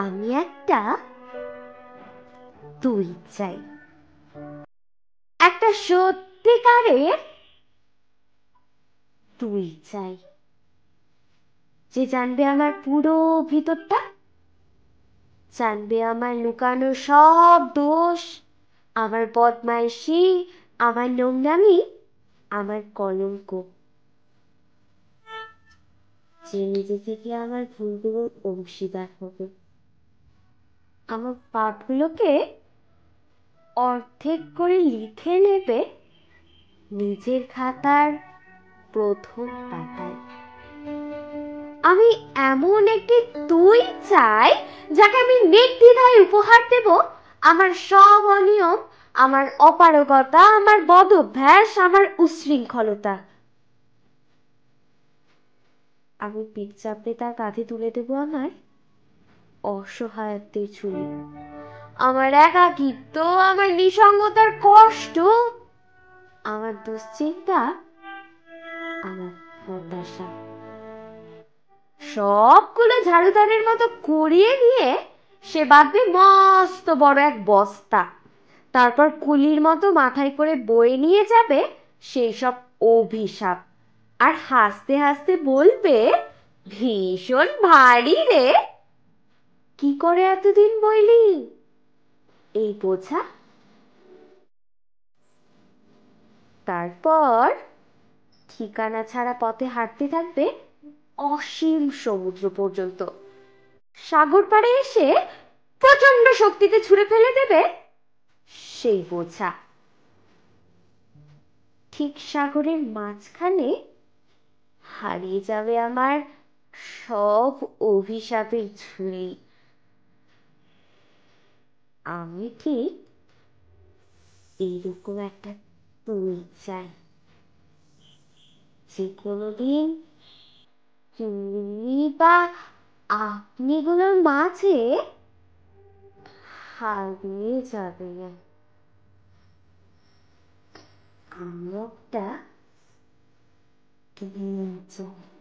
আমি একটা তুই চাই, একটা সত্যিকারের তুই চাই, যে জানবে আমার পুরো ভিতরটা, জানবে আমার লুকানো সব দোষ, আমার বদমাইশি, আমার নোংরামি, আমার কলঙ্ক, যে নিজে থেকে আমার ভুলগুলোর অংশীদার হবে, আমার পাপগুলোকে অর্ধেক করে লিখে নেবে নিজের খাতার প্রথম পাতায়। আমি এমন একটি তুই চাই, যাকে আমি নির্দ্বিধায় উপহার দেব আমার সব অনিয়ম, আমার অপারগতা, আমার বদ অভ্যাস, আমার উশৃঙ্খলতা। আমি পিঠ চাপড়ে তার কাঁধে তুলে দেব আমার অসহায়ত্বের ঝুলি, আমার একাকিত্ব, আমার নিঃসঙ্গতার কষ্ট, আমার দুশ্চিন্তা, আমার হতাশা, সবগুলো ঝাড়ুদারের মতো করিয়ে নিয়ে সে বাঁধবে মস্ত বড় এক বস্তা, তারপর কুলির মতো মাথায় করে বয়ে নিয়ে যাবে সেই সব অভিশাপ, আর হাসতে হাসতে বলবে, ভীষণ ভারী রে, কি করে এতদিন বইলি এই বোঝা। তারপর ঠিকানা ছাড়া পথে হাঁটতে থাকবে অসীম সমুদ্র পর্যন্ত, সাগর পাড়ে এসে প্রচন্ড শক্তিতে ছুঁড়ে ফেলে দেবে সেই বোঝা। ঠিক সাগরের মাঝখানে হারিয়ে যাবে আমার সব অভিশাপের ঝুলি। আমি ঠিক এইরকম একটা তুই চাই, যে কোনোদিন তুমি বা আপনিগুলোর মাঝে হারিয়ে যাবে। আমি একটা তুই চাই।